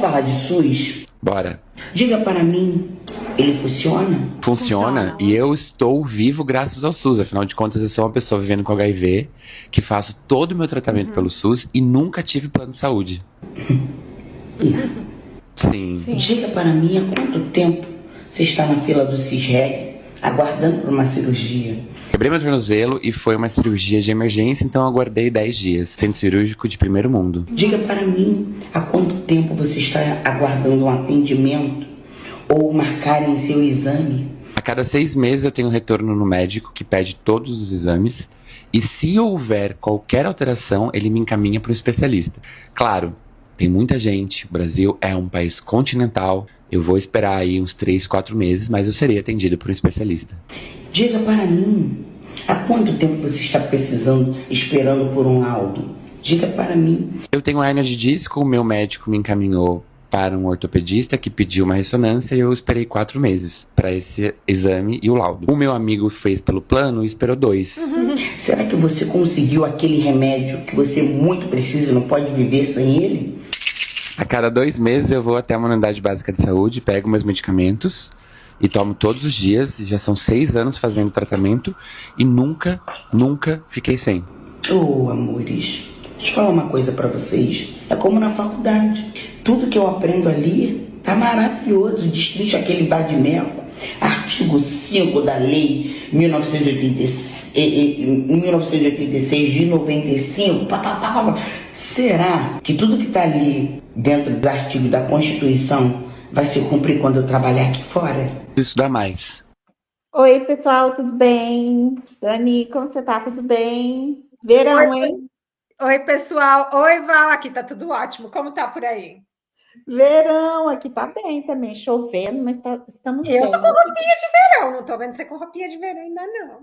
Falar de SUS? Bora. Diga para mim, ele funciona? Funciona e eu estou vivo graças ao SUS. Afinal de contas, eu sou uma pessoa vivendo com HIV, que faço todo o meu tratamento pelo SUS e nunca tive plano de saúde. Sim. Diga para mim há quanto tempo você está na fila do CISREG, aguardando por uma cirurgia? Quebrei meu tornozelo e foi uma cirurgia de emergência, então eu aguardei 10 dias. Centro cirúrgico de primeiro mundo. Diga para mim há quanto tempo você está aguardando um atendimento ou marcarem seu exame? A cada 6 meses eu tenho um retorno no médico que pede todos os exames. E se houver qualquer alteração, ele me encaminha para um especialista. Claro, tem muita gente, o Brasil é um país continental. Eu vou esperar aí uns 3, 4 meses, mas eu serei atendido por um especialista. Diga para mim há quanto tempo você está precisando, esperando por um laudo? Diga para mim. Eu tenho hérnia de disco, o meu médico me encaminhou para um ortopedista que pediu uma ressonância e eu esperei 4 meses para esse exame e o laudo. O meu amigo fez pelo plano e esperou 2. Será que você conseguiu aquele remédio que você muito precisa e não pode viver sem ele? A cada 2 meses eu vou até uma unidade básica de saúde, pego meus medicamentos e tomo todos os dias. Já são 6 anos fazendo tratamento e nunca fiquei sem. Oh, amores, deixa eu falar uma coisa pra vocês. É como na faculdade. Tudo que eu aprendo ali tá maravilhoso. Destrincha aquele vadimeco. Artigo 5 da lei 1986 de 95. Será que tudo que tá ali dentro do artigo da Constituição vai se cumprir quando eu trabalhar aqui fora? Preciso estudar mais. Oi, pessoal, tudo bem? Dani, como você tá? Tudo bem? Verão, hein? Oi, pessoal. Oi, Val. Aqui tá tudo ótimo. Como tá por aí? Verão, aqui tá bem também, chovendo, mas estamos bem. Eu tô com roupinha de verão, não tô vendo você com roupinha de verão ainda não.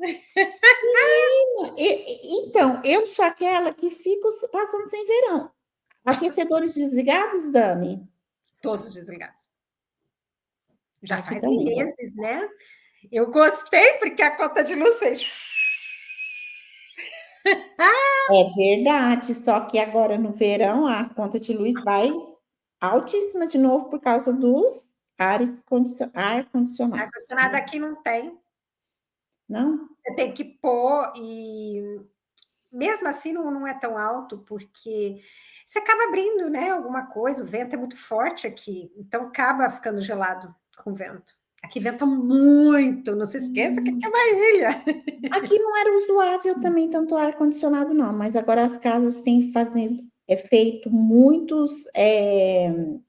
Então, eu sou aquela que fico passando sem verão. Aquecedores desligados, Dani? Todos desligados. Já faz bem, meses, né? Eu gostei porque a conta de luz fez... É verdade, só que agora no verão a conta de luz vai altíssima de novo por causa dos ar-condicionado. Ar-condicionado aqui não tem. Não? Você tem que pôr e... Mesmo assim não é tão alto, porque você acaba abrindo, né, alguma coisa, o vento é muito forte aqui, então acaba ficando gelado com o vento. Aqui venta muito, não se esqueça que aqui é uma ilha. Aqui não era usuável também tanto ar-condicionado, não, mas agora as casas têm feito muitos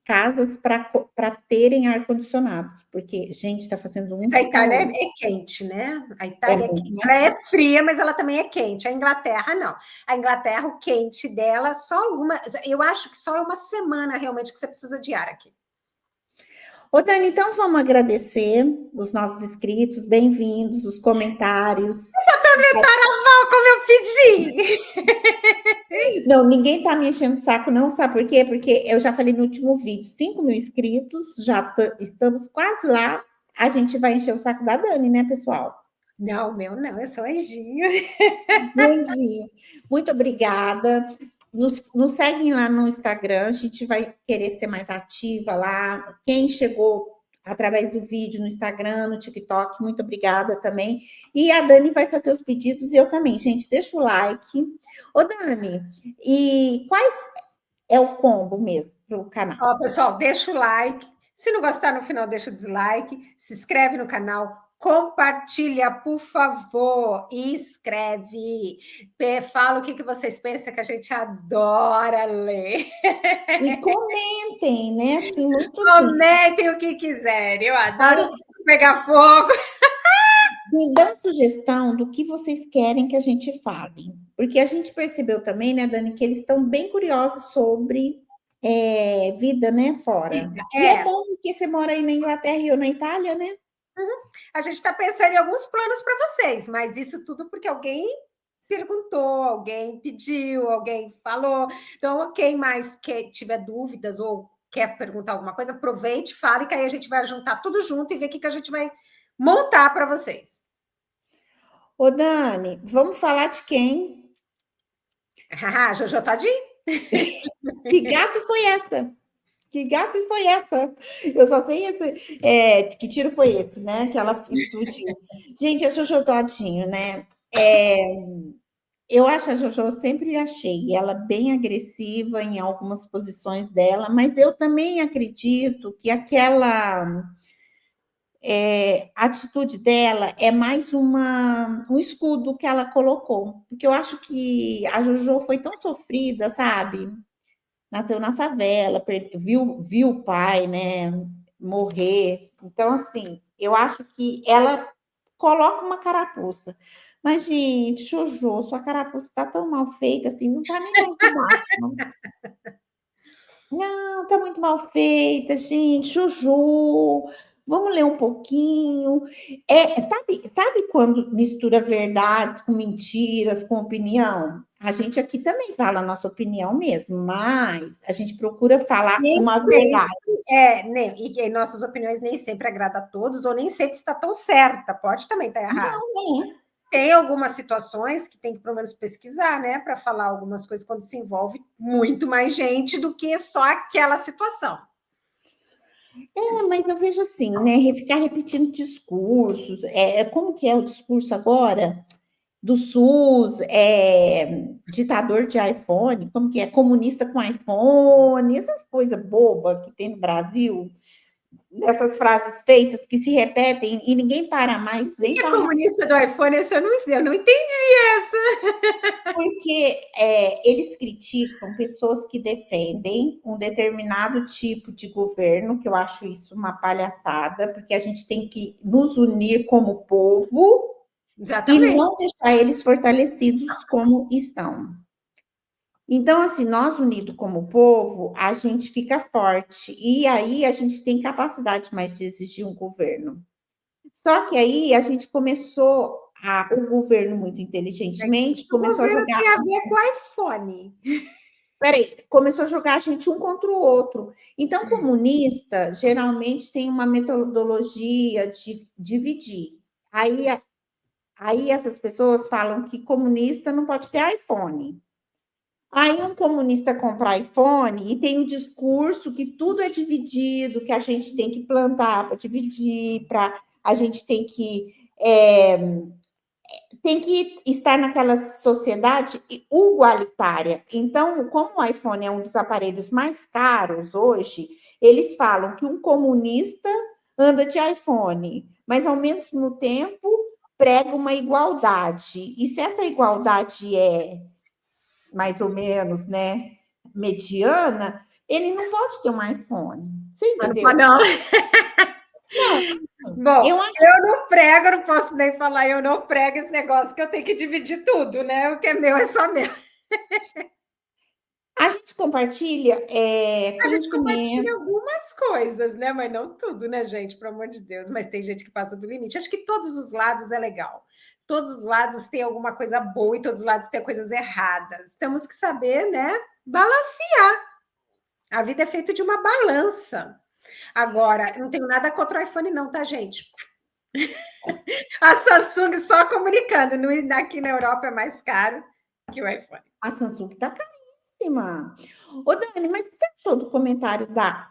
casas para terem ar-condicionados, porque, gente, está fazendo um A Itália calor. é quente, né? A Itália é quente. Ela é fria, mas ela também é quente. A Inglaterra, não. A Inglaterra, o quente dela, só alguma... Eu acho que só é uma semana, realmente, que você precisa de ar aqui. Ô, Dani, então vamos agradecer os novos inscritos, bem-vindos, os comentários. Aproveitar a Val como eu pedi. Não, ninguém tá me enchendo o saco, não, sabe por quê? Porque eu já falei no último vídeo, 5.000 inscritos, já estamos quase lá, a gente vai encher o saco da Dani, né, pessoal? Não, meu não, eu sou anjinho. Anjinho, muito obrigada. Nos seguem lá no Instagram, a gente vai querer ser mais ativa lá. Quem chegou através do vídeo no Instagram, no TikTok, muito obrigada também. E a Dani vai fazer os pedidos e eu também. Gente, deixa o like. Ô, Dani, e quais é o combo mesmo para o canal? Ó, pessoal, deixa o like. Se não gostar, no final deixa o dislike. Se inscreve no canal. Compartilha, por favor, e escreve. Fala o que vocês pensam, que a gente adora ler. E comentem, né? Tem muito comentem o que quiserem. Eu adoro pegar fogo. Me dão sugestão do que vocês querem que a gente fale. Porque a gente percebeu também, né, Dani, que eles estão bem curiosos sobre vida, né, fora. E é bom porque você mora aí na Inglaterra e eu na Itália, né? A gente está pensando em alguns planos para vocês, mas isso tudo porque alguém perguntou, alguém pediu, alguém falou. Então, quem mais tiver dúvidas ou quer perguntar alguma coisa, aproveite, fale, que aí a gente vai juntar tudo junto e ver o que a gente vai montar para vocês. Ô, Dani, vamos falar de quem? Jojo Todinho? Que gafe foi essa? Que gafe foi essa? Eu só sei esse, que tiro foi esse, né? Que ela explodiu. Gente, a Jojo Todinho, né? Eu acho a Jojo, sempre achei ela bem agressiva em algumas posições dela, mas eu também acredito que aquela atitude dela é mais um escudo que ela colocou. Porque eu acho que a Jojo foi tão sofrida, sabe? Nasceu na favela, viu o pai, né, morrer. Então, assim, eu acho que ela coloca uma carapuça. Mas, gente, Jojo, sua carapuça tá tão mal feita, assim, não tá nem mais no máximo. Não, tá muito mal feita, gente. Jojo, vamos ler um pouquinho. Sabe quando mistura verdades com mentiras, com opinião? A gente aqui também fala a nossa opinião mesmo, mas a gente procura falar Nem uma sempre, verdade. e nossas opiniões nem sempre agradam a todos, ou nem sempre está tão certa, pode também estar errado. Não, Tem algumas situações que tem que, pelo menos, pesquisar, né, para falar algumas coisas quando se envolve muito mais gente do que só aquela situação. mas eu vejo assim, né? Ficar repetindo discursos. Como que é o discurso agora? Do SUS, ditador de iPhone, como que é? Comunista com iPhone, essas coisas bobas que tem no Brasil, essas frases feitas que se repetem e ninguém para mais O nem que é para comunista do iPhone? Esse eu não entendi essa. porque eles criticam pessoas que defendem um determinado tipo de governo, que eu acho isso uma palhaçada, porque a gente tem que nos unir como povo e Exatamente. não deixar eles fortalecidos como estão. Então, assim, nós unidos como povo, a gente fica forte. E aí a gente tem capacidade mais de exigir um governo. Só que aí a gente começou, o governo muito inteligentemente, O começou a governo jogar. tem a ver com o iPhone. Peraí, começou a jogar a gente um contra o outro. Então, comunista geralmente tem uma metodologia de dividir. Aí essas pessoas falam que comunista não pode ter iPhone. Aí um comunista compra iPhone e tem o discurso que tudo é dividido, que a gente tem que plantar para dividir, para a gente tem que estar naquela sociedade igualitária. Então, como o iPhone é um dos aparelhos mais caros hoje, eles falam que um comunista anda de iPhone, mas ao mesmo tempo prega uma igualdade. E se essa igualdade é mais ou menos, né, mediana, ele não pode ter um iPhone. Você entendeu? Não. Não, Bom, eu acho eu não prego, não posso nem falar, eu não prego esse negócio que eu tenho que dividir tudo, né? O que é meu é só meu. a gente compartilha A gente compartilha conhecimento. algumas coisas, né? Mas não tudo, né, gente? Pelo amor de Deus. Mas tem gente que passa do limite. Acho que todos os lados é legal. Todos os lados têm alguma coisa boa e todos os lados têm coisas erradas. Temos que saber, né? Balancear. A vida é feita de uma balança. Agora, não tenho nada contra o iPhone, não, tá, gente? A Samsung só comunicando. Aqui na Europa é mais caro que o iPhone. A Samsung está caríssima. Ô, Dani, mas o que você achou do comentário da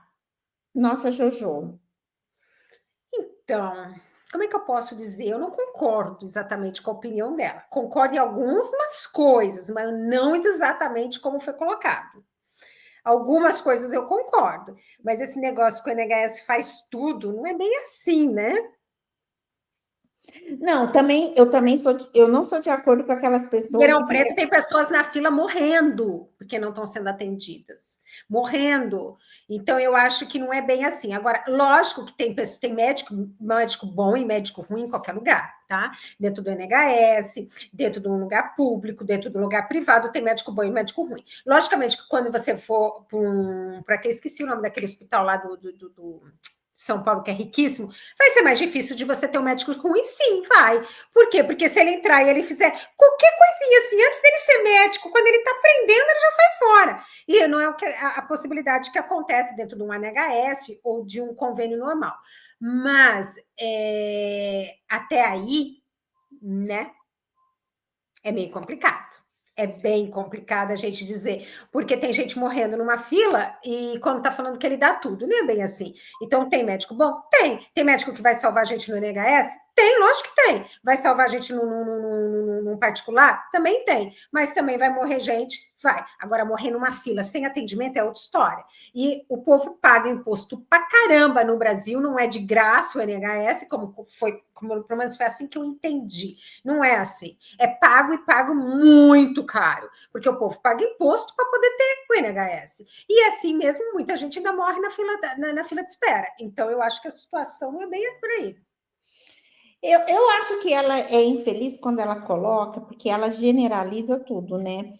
nossa Jojo? Então, como é que eu posso dizer? Eu não concordo exatamente com a opinião dela. Concordo em algumas coisas, mas não exatamente como foi colocado. Algumas coisas eu concordo, mas esse negócio que o NHS faz tudo não é bem assim, né? Não, eu não sou de acordo com aquelas pessoas Ribeirão que ficam. Preto tem pessoas na fila morrendo porque não estão sendo atendidas. Morrendo. Então, eu acho que não é bem assim. Agora, lógico que tem médico bom e médico ruim em qualquer lugar, tá? Dentro do NHS, dentro de um lugar público, dentro do lugar privado, tem médico bom e médico ruim. Logicamente que quando você for para aquele, esqueci o nome daquele hospital lá do São Paulo, que é riquíssimo, vai ser mais difícil de você ter um médico ruim? Sim, vai. Por quê? Porque se ele entrar e ele fizer qualquer coisinha assim, antes dele ser médico, quando ele está aprendendo, ele já sai fora. E não é a possibilidade que acontece dentro de um NHS ou de um convênio normal. Mas até aí, né, é meio complicado. É bem complicado a gente dizer, porque tem gente morrendo numa fila e quando tá falando que ele dá tudo, não é bem assim. Então, tem médico bom? Tem. Tem médico que vai salvar a gente no NHS? Tem, lógico que tem. Vai salvar a gente num particular? Também tem. Mas também vai morrer gente? Vai. Agora, morrer numa fila sem atendimento é outra história. E o povo paga imposto pra caramba no Brasil, não é de graça o NHS, como pelo menos foi assim que eu entendi. Não é assim. É pago e pago muito caro, porque o povo paga imposto para poder ter o NHS. E assim mesmo, muita gente ainda morre na fila de espera. Então, eu acho que a situação não é bem por aí. Eu acho que ela é infeliz quando ela coloca, porque ela generaliza tudo, né?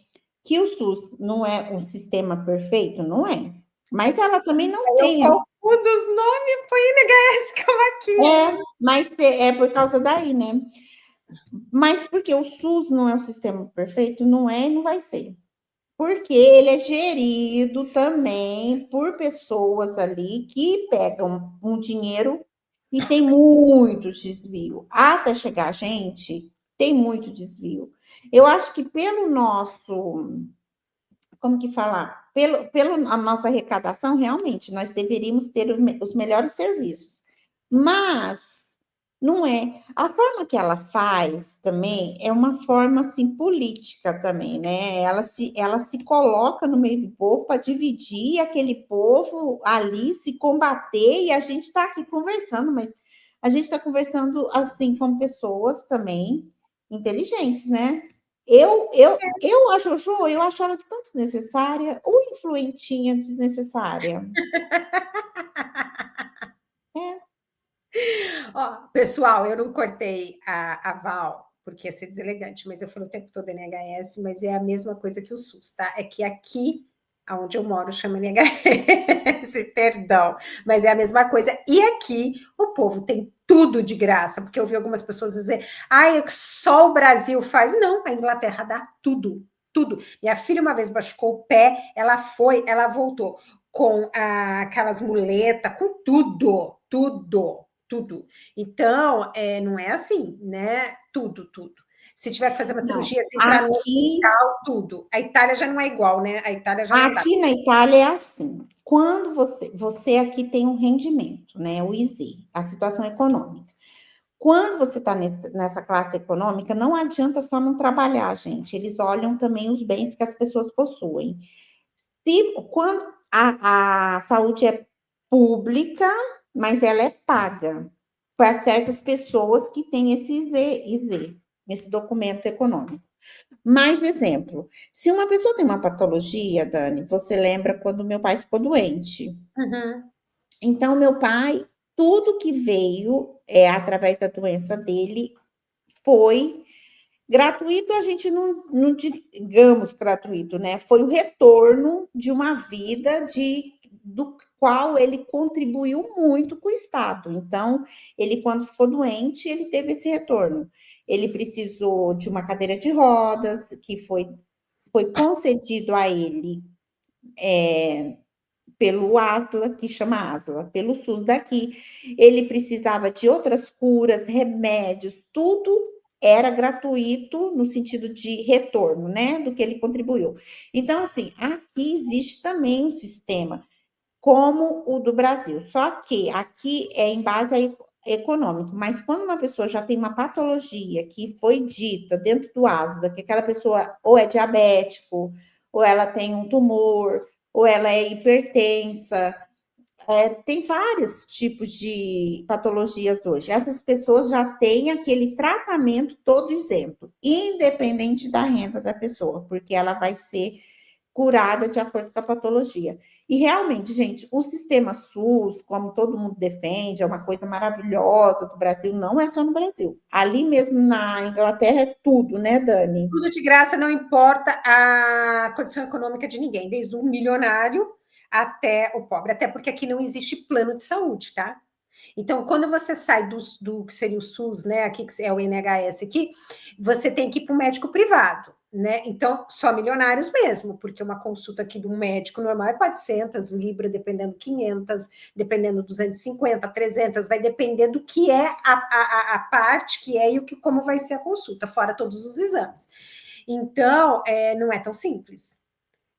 Que o SUS não é um sistema perfeito, não é. Mas ela também não tem. Eu confundo os nomes, põe NHS como aqui. Mas é por causa daí, né? Mas porque o SUS não é um sistema perfeito, não é e não vai ser. Porque ele é gerido também por pessoas ali que pegam um dinheiro e tem muito desvio. Até chegar a gente, tem muito desvio. Eu acho que pelo nosso, como que falar? Pela a nossa arrecadação, realmente, nós deveríamos ter os melhores serviços. Mas não é. A forma que ela faz também é uma forma assim política também, né? Ela se coloca no meio do povo para dividir aquele povo ali, se combater, e a gente está aqui conversando, mas a gente está conversando assim com pessoas também inteligentes, né? Eu acho, Ju, eu acho ela tão desnecessária, ou influentinha desnecessária. Ó, pessoal, eu não cortei a Val, porque ia ser deselegante, mas eu falei o tempo todo NHS, mas é a mesma coisa que o SUS, tá? É que aqui, onde eu moro, chama NHS, perdão, mas é a mesma coisa. E aqui, o povo tem tudo de graça, porque eu vi algumas pessoas dizer, ai, só o Brasil faz. Não, a Inglaterra dá tudo, tudo. Minha filha uma vez machucou o pé, ela voltou com aquelas muletas, com tudo, tudo. Então, não é assim, né? Tudo. Se tiver que fazer uma cirurgia, se entrar no hospital, tudo. A Itália já não é igual, né? A Itália já não dá. Aqui na Itália é assim. Quando você aqui tem um rendimento, né? O ISE, a situação econômica. Quando você está nessa classe econômica, não adianta só não trabalhar, gente. Eles olham também os bens que as pessoas possuem. Quando a saúde é pública, mas ela é paga para certas pessoas que têm esse ISE, esse documento econômico. Mais exemplo, se uma pessoa tem uma patologia, Dani, você lembra quando meu pai ficou doente? Uhum. Então, meu pai, tudo que veio através da doença dele foi gratuito, a gente não digamos gratuito, né? Foi o retorno de uma vida do qual ele contribuiu muito com o Estado. Então, ele, quando ficou doente, ele teve esse retorno. Ele precisou de uma cadeira de rodas, que foi concedido a ele pelo ASLA, que chama ASLA, pelo SUS daqui. Ele precisava de outras curas, remédios, tudo era gratuito no sentido de retorno, né, do que ele contribuiu. Então, assim, aqui existe também um sistema como o do Brasil, só que aqui é em base econômico, mas quando uma pessoa já tem uma patologia que foi dita dentro do ASDA, que aquela pessoa ou é diabético, ou ela tem um tumor, ou ela é hipertensa, tem vários tipos de patologias hoje. Essas pessoas já têm aquele tratamento todo isento, independente da renda da pessoa, porque ela vai ser curada de acordo com a patologia. E realmente, gente, o sistema SUS, como todo mundo defende, é uma coisa maravilhosa do Brasil, não é só no Brasil. Ali mesmo na Inglaterra é tudo, né, Dani? Tudo de graça, não importa a condição econômica de ninguém, desde o milionário até o pobre, até porque aqui não existe plano de saúde, tá? Então, quando você sai do que seria o SUS, né, aqui que é o NHS aqui, você tem que ir para um médico privado, né? Então, só milionários mesmo, porque uma consulta aqui de um médico normal é 400 libras, dependendo 500, dependendo 250, 300, vai depender do que é a parte que é e como vai ser a consulta, fora todos os exames. Então, não é tão simples,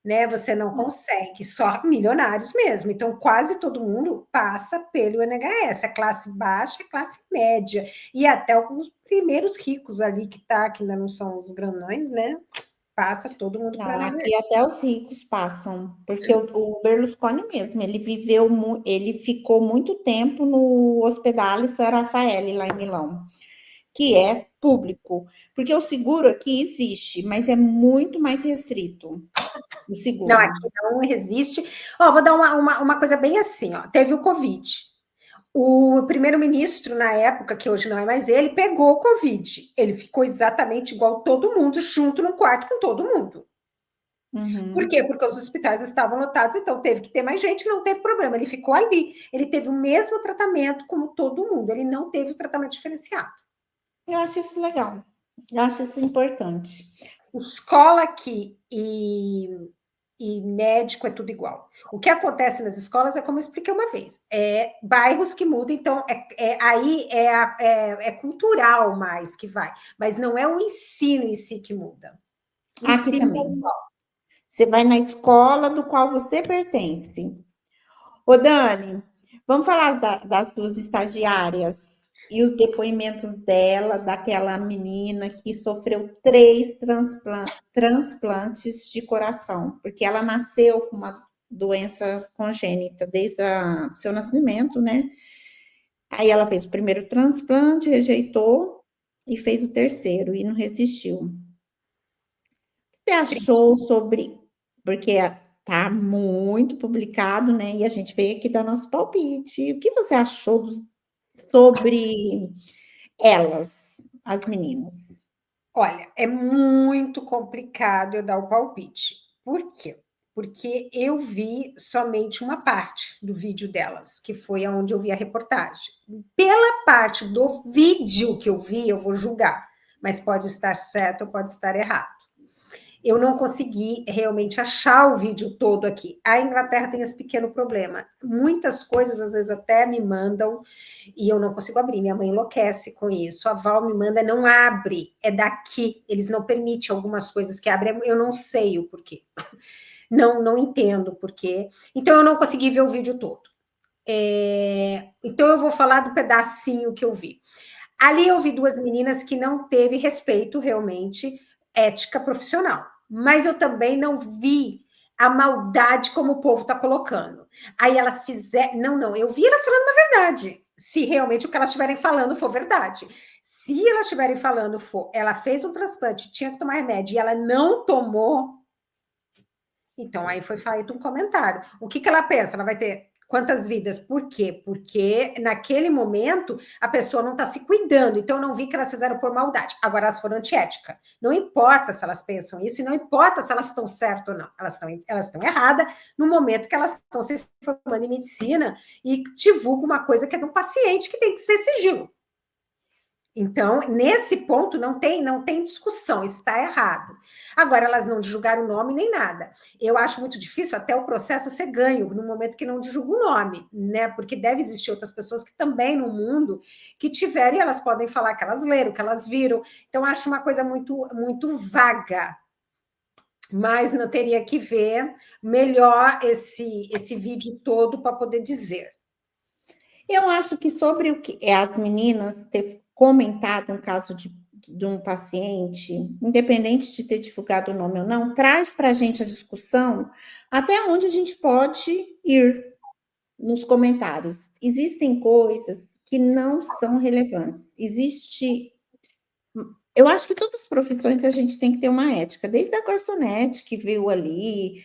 né? Você não consegue, só milionários mesmo. Então, quase todo mundo passa pelo NHS, a classe baixa, a classe média, e até alguns primeiros ricos ali que ainda não são os grandões, né? Passa todo mundo para Não, NHS. aqui até os ricos passam, porque o Berlusconi mesmo, ele ficou muito tempo no Ospedale San Raffaele, lá em Milão, que é público, porque o seguro aqui existe, mas é muito mais restrito, o Não, seguro. aqui não resiste. Ó, vou dar uma coisa bem assim, ó. Teve o Covid. O primeiro-ministro, na época, que hoje não é mais ele, pegou o Covid. Ele ficou exatamente igual todo mundo, junto no quarto com todo mundo. Por Uhum. quê? Porque os hospitais estavam lotados, então teve que ter mais gente, não teve problema. Ele ficou ali. Ele teve o mesmo tratamento como todo mundo. Ele não teve o tratamento diferenciado. Eu acho isso legal, eu acho isso importante. Escola aqui e médico é tudo igual. O que acontece nas escolas é como eu expliquei uma vez, bairros que mudam, então aí é cultural mais que vai, mas não é o ensino em si que muda. O Aqui ensino é também. igual. Você vai na escola do qual você pertence. Ô, Dani, vamos falar das duas estagiárias e os depoimentos dela, daquela menina que sofreu 3 transplantes de coração, porque ela nasceu com uma doença congênita desde o seu nascimento, né? Aí ela fez o primeiro transplante, rejeitou e fez o terceiro e não resistiu. O que você achou sobre, porque tá muito publicado, né? E a gente veio aqui dar nosso palpite. O que você achou sobre elas, as meninas? Olha, é muito complicado eu dar o palpite. Por quê? Porque eu vi somente uma parte do vídeo delas, que foi onde eu vi a reportagem. Pela parte do vídeo que eu vi, eu vou julgar, mas pode estar certo ou pode estar errado. Eu não consegui realmente achar o vídeo todo aqui. A Inglaterra tem esse pequeno problema. Muitas coisas, às vezes, até me mandam e eu não consigo abrir. Minha mãe enlouquece com isso. A Val me manda, não abre, é daqui. Eles não permitem algumas coisas que abrem. Eu não sei o porquê. Não entendo o porquê. Então, eu não consegui ver o vídeo todo. Então, eu vou falar do pedacinho que eu vi. Ali eu vi duas meninas que não teve respeito realmente ética profissional, mas eu também não vi a maldade como o povo está colocando. Aí elas fizeram. Não, eu vi elas falando uma verdade. Se realmente o que elas estiverem falando for verdade. Se elas estiverem falando for, ela fez um transplante, tinha que tomar remédio e ela não tomou, então aí foi feito um comentário. O que ela pensa? Ela vai ter quantas vidas? Por quê? Porque naquele momento a pessoa não está se cuidando, então eu não vi que elas fizeram por maldade. Agora elas foram antiética. Não importa se elas pensam isso, e não importa se elas estão certas ou não. Elas estão erradas no momento que elas estão se formando em medicina e divulgam uma coisa que é de um paciente que tem que ser sigilo. Então, nesse ponto, não tem discussão, isso está errado. Agora, elas não divulgaram o nome nem nada. Eu acho muito difícil até o processo ser ganho no momento que não divulga o nome, né? Porque deve existir outras pessoas que também no mundo que tiverem, elas podem falar que elas leram, que elas viram. Então, acho uma coisa muito, muito vaga. Mas não teria que ver melhor esse vídeo todo para poder dizer. Eu acho que sobre o que as meninas ter comentado um caso de um paciente, independente de ter divulgado o nome ou não, traz para a gente a discussão até onde a gente pode ir nos comentários. Existem coisas que não são relevantes. Eu acho que todas as profissões a gente tem que ter uma ética, desde a garçonete que viu ali,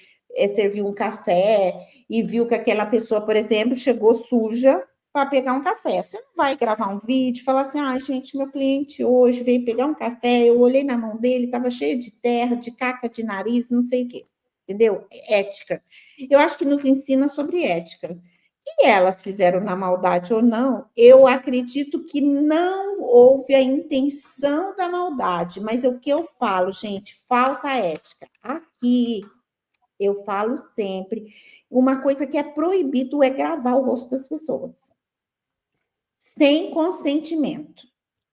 serviu um café e viu que aquela pessoa, por exemplo, chegou suja para pegar um café. Você não vai gravar um vídeo e falar assim, ai, gente, meu cliente hoje veio pegar um café, eu olhei na mão dele, estava cheio de terra, de caca de nariz, não sei o quê. Entendeu? Ética. Eu acho que nos ensina sobre ética. Se elas fizeram na maldade ou não, eu acredito que não houve a intenção da maldade, mas o que eu falo, gente, falta ética. Aqui, eu falo sempre, uma coisa que é proibido é gravar o rosto das pessoas, sem consentimento.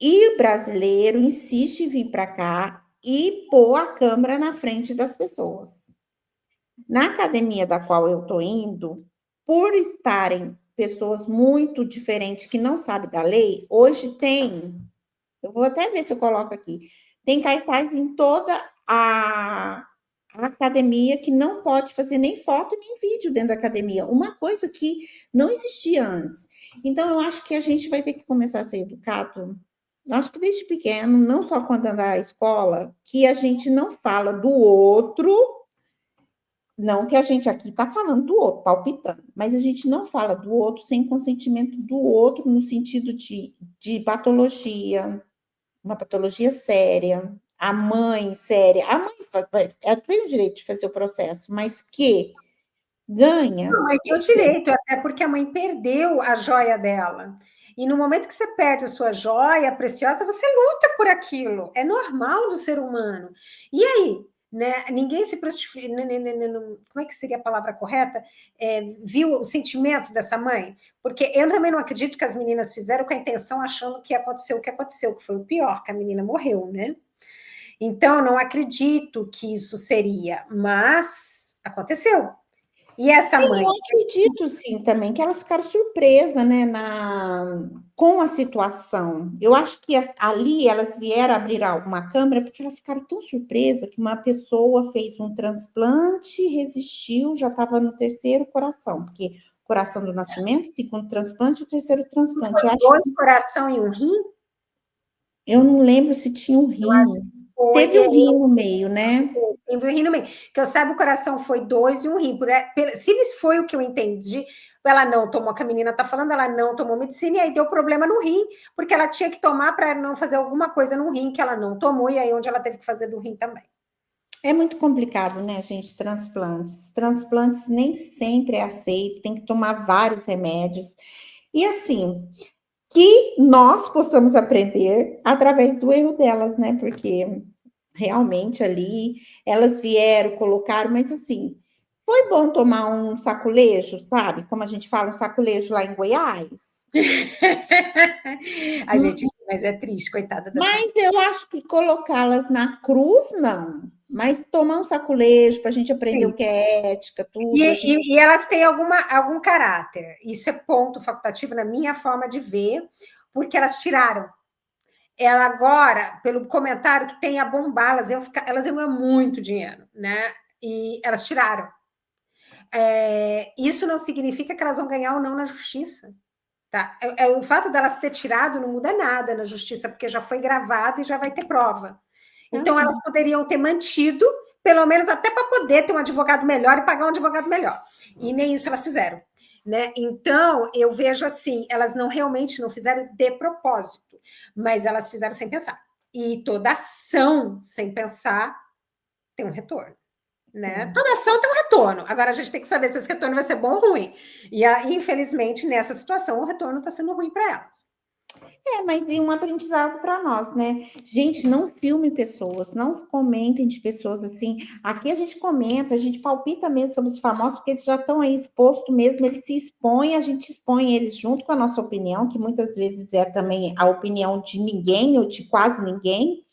E o brasileiro insiste em vir para cá, e pôr a câmera na frente das pessoas. Na academia da qual eu estou indo, por estarem pessoas muito diferentes que não sabem da lei, hoje eu vou até ver se eu coloco aqui, tem cartaz em toda a academia que não pode fazer nem foto nem vídeo dentro da academia, uma coisa que não existia antes. Então, eu acho que a gente vai ter que começar a ser educado, eu acho que desde pequeno, não só quando anda à escola, que a gente não fala do outro, não que a gente aqui está falando do outro, palpitando, mas a gente não fala do outro sem consentimento do outro, no sentido de patologia, uma patologia séria, a mãe séria, a mãe ela tem o direito de fazer o processo, mas que ganha. Não, tem o direito, até porque a mãe perdeu a joia dela. E no momento que você perde a sua joia preciosa, você luta por aquilo. É normal do ser humano. E aí? Né? Ninguém se prostitui. Como é que seria a palavra correta? Viu o sentimento dessa mãe? Porque eu também não acredito que as meninas fizeram com a intenção achando que aconteceu o que aconteceu, que foi o pior, que a menina morreu, né? Então, eu não acredito que isso seria, mas aconteceu. E essa sim, mãe? eu acredito sim também que elas ficaram surpresas, né, com a situação. Eu acho que ali elas vieram abrir uma câmera porque elas ficaram tão surpresas que uma pessoa fez um transplante, resistiu, já estava no terceiro coração, porque coração do nascimento, segundo transplante, o terceiro transplante. Foi 2 coração e um rim? Eu não lembro se tinha um rim. Teve um rim no meio, né? Teve um rim no meio. Que eu saiba, o coração foi 2 e um rim. Se foi o que eu entendi, ela não tomou, que a menina está falando, ela não tomou medicina e aí deu problema no rim, porque ela tinha que tomar para não fazer alguma coisa no rim que ela não tomou, e aí onde ela teve que fazer do rim também. É muito complicado, né, gente, transplantes. Transplantes nem sempre é aceito, tem que tomar vários remédios. E assim, que nós possamos aprender através do erro delas, né? Porque realmente ali elas vieram, colocaram, mas assim, foi bom tomar um saculejo, sabe? Como a gente fala, um saculejo lá em Goiás. A gente, mas é triste, coitada dessa. Mas eu acho que colocá-las na cruz, não. Mas tomar um saculejo para a gente aprender o que é ética, tudo. E elas têm algum caráter. Isso é ponto facultativo na minha forma de ver, porque elas tiraram. Ela agora, pelo comentário que tem a bombar, elas iam ganhar muito dinheiro, né? E elas tiraram. Isso não significa que elas vão ganhar ou não na justiça. Tá? O fato delas ter tirado não muda nada na justiça, porque já foi gravado e já vai ter prova. Então, elas poderiam ter mantido, pelo menos até para poder ter um advogado melhor e pagar um advogado melhor. E nem isso elas fizeram. Né? Então, eu vejo assim, elas realmente não fizeram de propósito, mas elas fizeram sem pensar. E toda ação sem pensar tem um retorno. Né? Toda ação tem um retorno. Agora a gente tem que saber se esse retorno vai ser bom ou ruim. E infelizmente, nessa situação, o retorno está sendo ruim para elas. Mas tem um aprendizado para nós, né? Gente, não filme pessoas, não comentem de pessoas assim. Aqui a gente comenta, a gente palpita mesmo sobre os famosos, porque eles já estão aí expostos mesmo, eles se expõem, a gente expõe eles junto com a nossa opinião, que muitas vezes é também a opinião de ninguém ou de quase ninguém,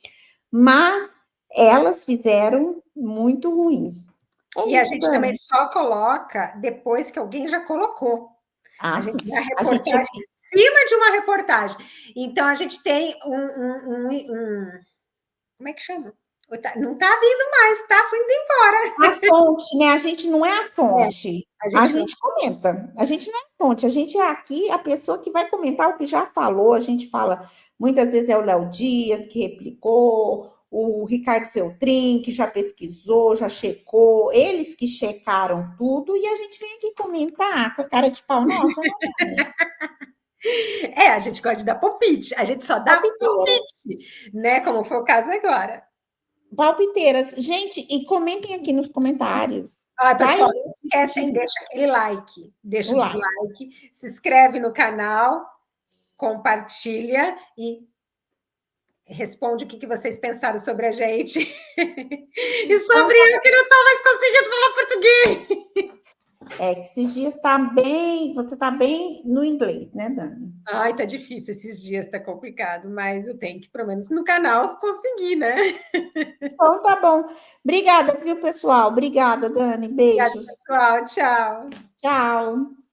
mas elas fizeram muito ruim. E a gente também só coloca depois que alguém já colocou. A gente dá reportagem em cima de uma reportagem. Então, a gente tem como é que chama? Não está vindo mais, foi indo embora. A fonte, né? A gente não é a fonte. A gente comenta. A gente não é a fonte. A gente é aqui a pessoa que vai comentar o que já falou. A gente fala, muitas vezes é o Léo Dias que replicou, o Ricardo Feltrin, que já pesquisou, já checou, eles que checaram tudo, e a gente vem aqui comentar com a cara de pau, nossa, né? A gente gosta de dar palpite, a gente só dá palpite, né? Como foi o caso agora. Palpiteiras. Gente, e comentem aqui nos comentários. Pessoal, não esquecem, deixa aquele like, deixa o dislike, se inscreve no canal, compartilha e responde o que vocês pensaram sobre a gente. E sobre eu que não estou mais conseguindo falar português. É que esses dias você está bem no inglês, né, Dani? Ai, tá difícil esses dias, tá complicado, mas eu tenho que, pelo menos no canal, conseguir, né? Então tá bom. Obrigada, viu, pessoal? Obrigada, Dani. Obrigada, Beijos. pessoal. Tchau. Tchau.